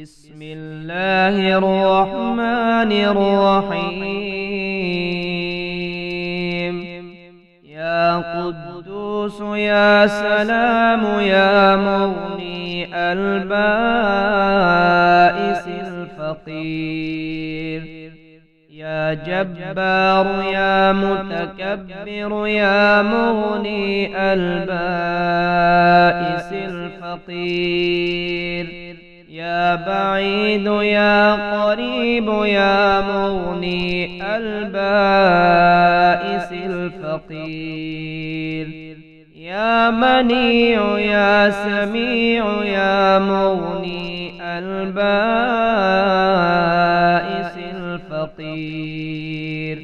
بسم الله الرحمن الرحيم. يا قدوس يا سلام يا مغني البائس الفقير، يا جبار يا متكبر يا مغني البائس الفقير، يا بعيد يا قريب يا مغني البائس الفقير، يا منيع يا سميع يا مغني البائس الفقير،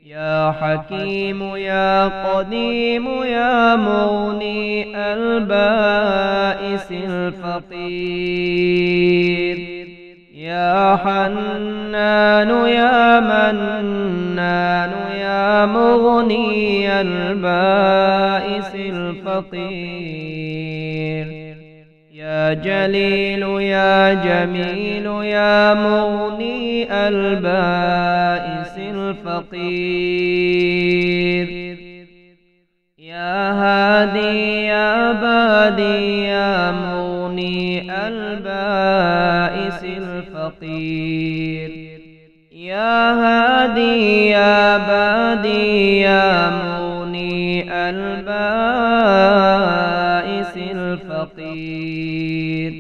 يا حكيم يا قديم يا مغني البائس الفقير، يا حنان يا منان يا مغني البائس الفقير، يا جليل يا جميل يا مغني البائس الفقير، يا هادي يا بادي يا مغني البائس الفقير، يا هادي يا بادي يا مغني البائس الفقير،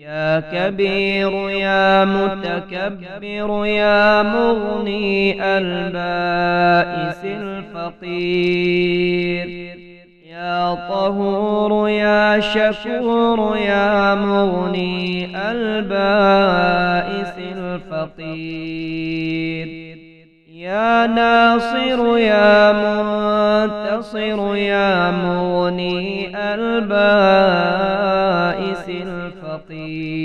يا كبير يا متكبر يا مغني البائس الفقير، يا طهور يا شكور يا مغني البائس الفقير، يا ناصر يا منتصر يا مغني البائس الفقير،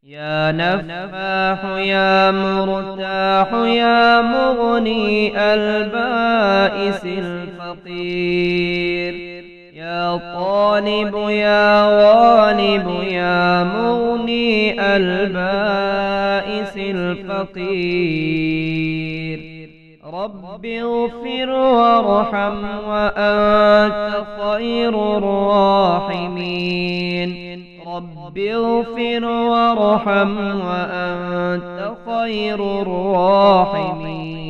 يا نفاح يا مرتاح يا مغني البائس الفقير، يا طالب يا غالب يا مغني البائس الفقير، رب اغفر وارحم وأنت خير الراحمين، رب اغفر وارحم وأنت خير الراحمين.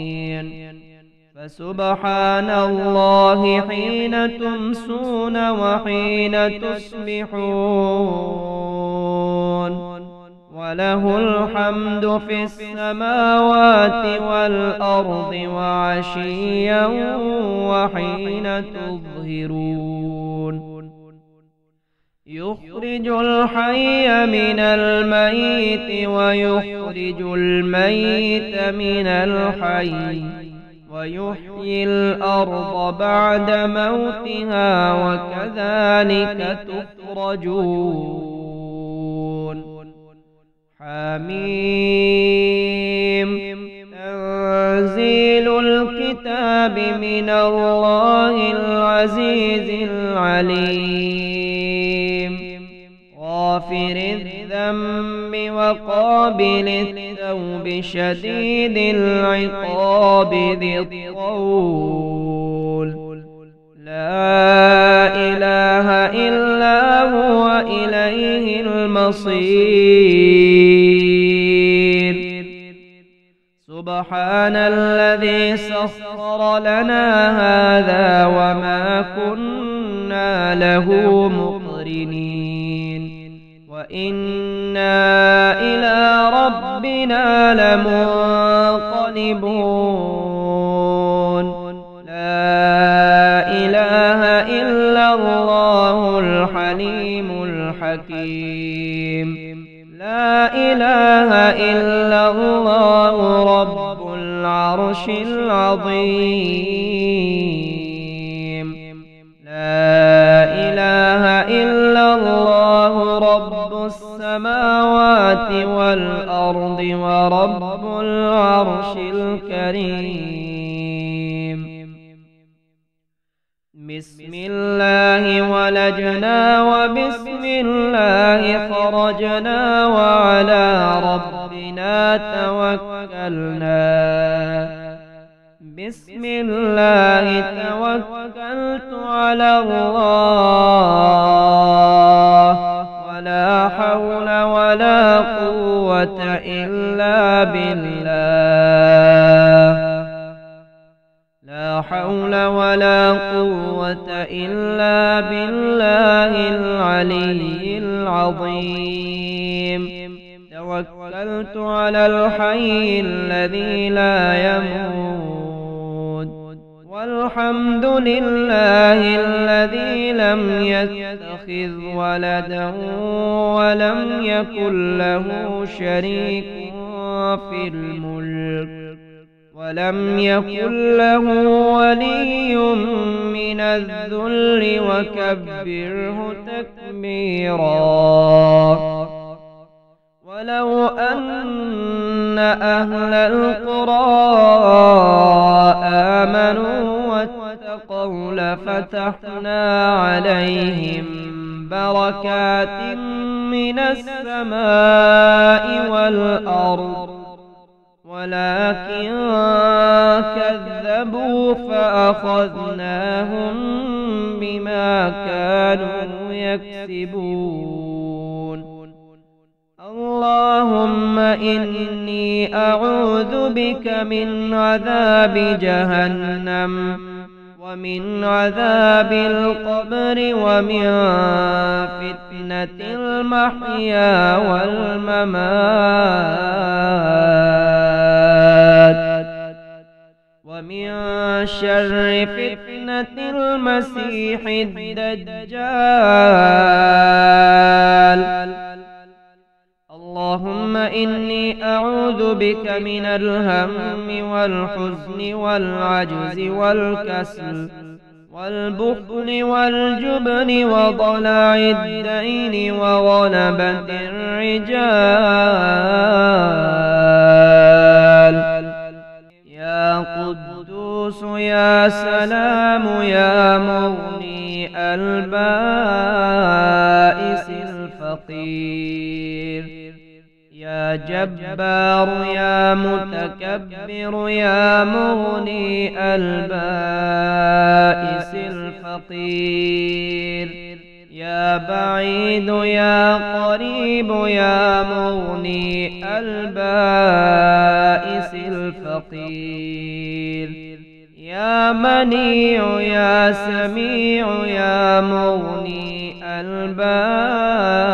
فسبحان الله حين تمسون وحين تصبحون، وله الحمد في السماوات والأرض وعشيا وحين تظهرون، يخرج الحي من الميت ويخرج الميت من الحي، ويحيي الأرض بعد موتها وكذلك تخرجون. حميم. تنزيل الكتاب من الله العزيز العليم، غافر الذنب وقابل التوب شديد العقاب ذي الطول، لا إله إلا هو إليه المصير. سبحان الذي سخر لنا هذا وما كنا له مقرنين، وإنا إلى ربنا لمنقلبون. لا إله إلا الله الحليم الحكيم، لا إله إلا الله رب العرش العظيم، لا إله إلا الله رب السماوات والأرض ورب العرش الكريم. بسم الله ولجنا وبسم الله الله خرجنا وعلى ربنا توكلنا بسم الله توكلت على الله ولا حول ولا قوة إلا بالله لا حول ولا قوة إلا بالله العلي العظيم توكلت على الحي الذي لا يموت والحمد لله الذي لم يتخذ ولدا ولم يكن له شريك في الملك ولم يكن له ولي من الذل وكبره تكبيرا ولو أن أهل القرى آمنوا واتقوا لفتحنا عليهم بركات من السماء والأرض ولكن كذبوا فأخذناهم بما كانوا يكسبون اللهم إني أعوذ بك من عذاب جهنم ومن عذاب القبر ومن فتنة المحيا والممات ومن شر فتنة المسيح الدجال اللهم إني أعوذ بك من الهم والحزن والعجز والكسل والبخل والجبن وضلع الدين وغلبة الرجال يا قدوس يا سلام يا مغني البائس الفقير يا جبار يا متكبر يا مغني البائس الفقير يا بعيد يا قريب يا مغني البائس الفقير يا منيع يا سميع يا مغني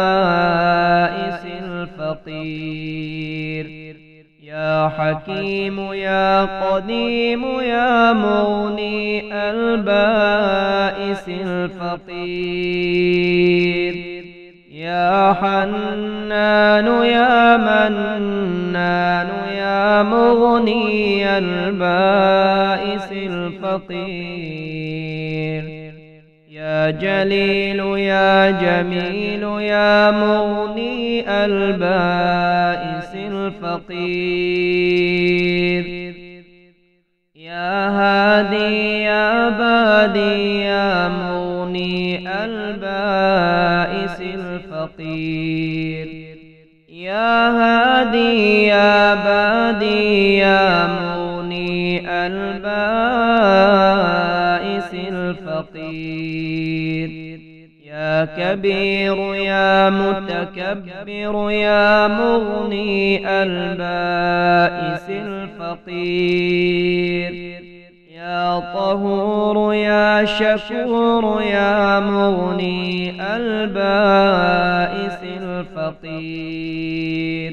البائس الفقير يا حكيم يا قديم يا مغني البائس الفقير يا حنان يا منان يا مغني البائس الفقير يا جليل يا جميل يا مغني البائس الفقير يا هادي يا بادي يا مغني البائس الفقير يا هادي يا بادي يا مغني البائس الفقير يا كبير يا متكبر يا مغني البائس الفقير يا طهور يا شكور يا مغني البائس الفقير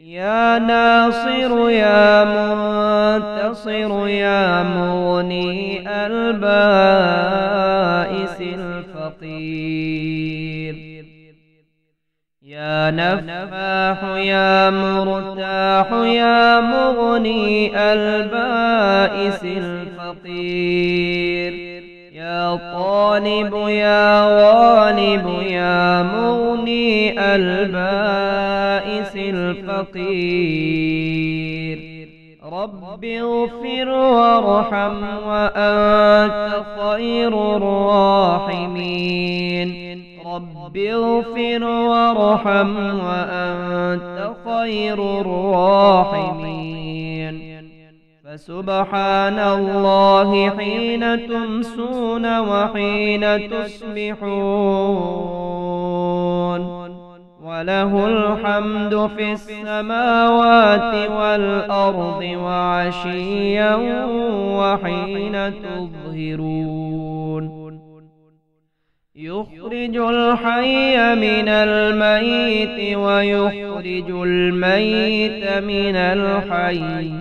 يا ناصر يا منتصر يا مغني البائس الفقير يا نفاح يا مرتاح يا مغني البائس الفقير يا طالب يا غالب يا مغني البائس الفقير رب اغفر وارحم وأنت خير الراحمين رب رب اغفر وارحم وأنت خير الراحمين. فسبحان الله حين تمسون وحين تصبحون، وله الحمد في السماوات والأرض وعشيا وحين تظهرون. يخرج الحي من الميت ويخرج الميت من الحي،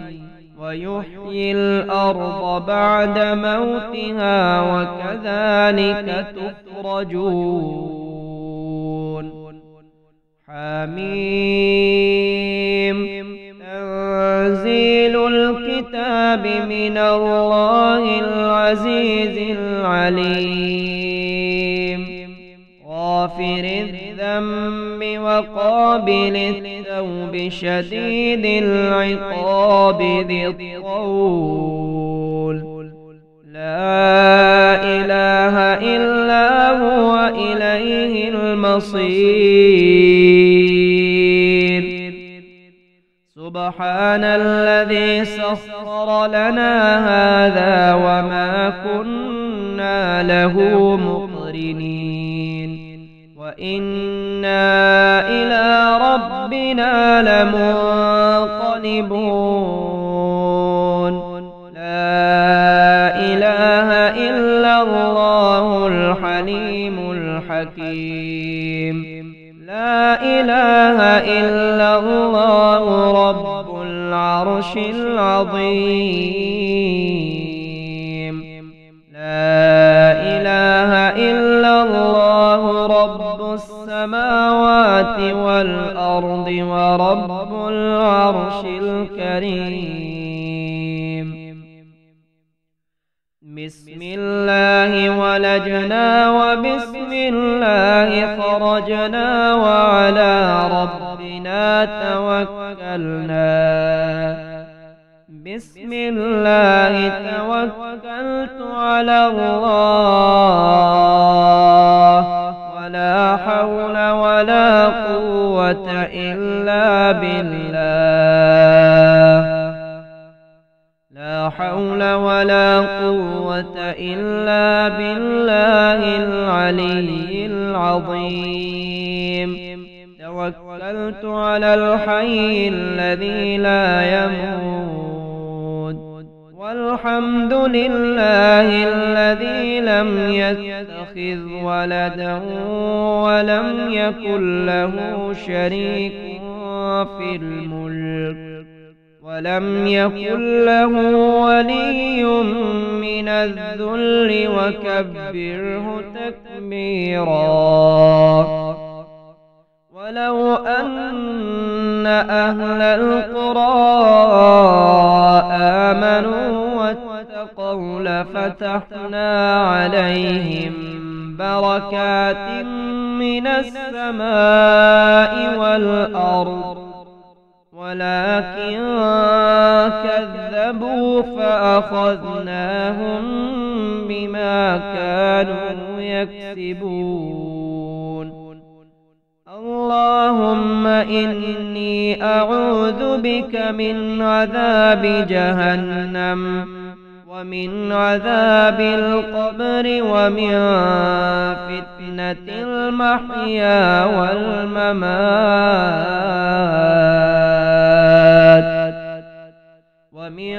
ويحيي الأرض بعد موتها، وكذلك تخرجون. حميم. تنزيل الكتاب من الله العزيز العليم، غافر الذنب وقابل التوب شديد العقاب ذي الطول، لا إله إلا هو إليه المصير. سبحان الذي سخر لنا هذا وما كنا له مقرنين، وإنا إلى ربنا لمنقلبون. لا إله إلا الله الحليم الحكيم، لا إله إلا الله رب العرش العظيم، لا إله إلا الله رب السماوات والأرض ورب العرش الكريم. بسم الله ولجنا وبسم الله خرجنا وعلى ربنا توكلنا. بسم الله توكلت على الله، ولا حول ولا قوة إلا بالله، لا حول ولا قوة إلا بالله العلي العظيم. توكلت على الحي الذي لا يموت، والحمد لله الذي لم يتخذ ولدا ولم يكن له شريك في الملك، ولم يكن له ولي من الذل، وكبره تكبيرا. ولو أن أهل القرى آمنوا واتقوا لفتحنا عليهم بركات من السماء والأرض، ولكن كذبوا فأخذناهم بما كانوا يكسبون. اللهم إني أعوذ بك من عذاب جهنم، ومن عذاب القبر، ومن فتنة المحيا والممات، ومن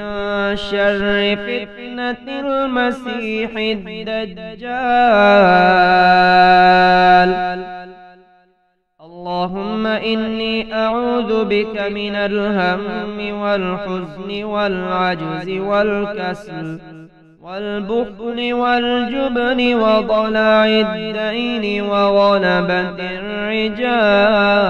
شر فتنة المسيح الدجال. اللهم إني أعوذ بك من الهم والحزن والعجز والكسل والبخل والجبن وضلع الدين وغلبة الرجال.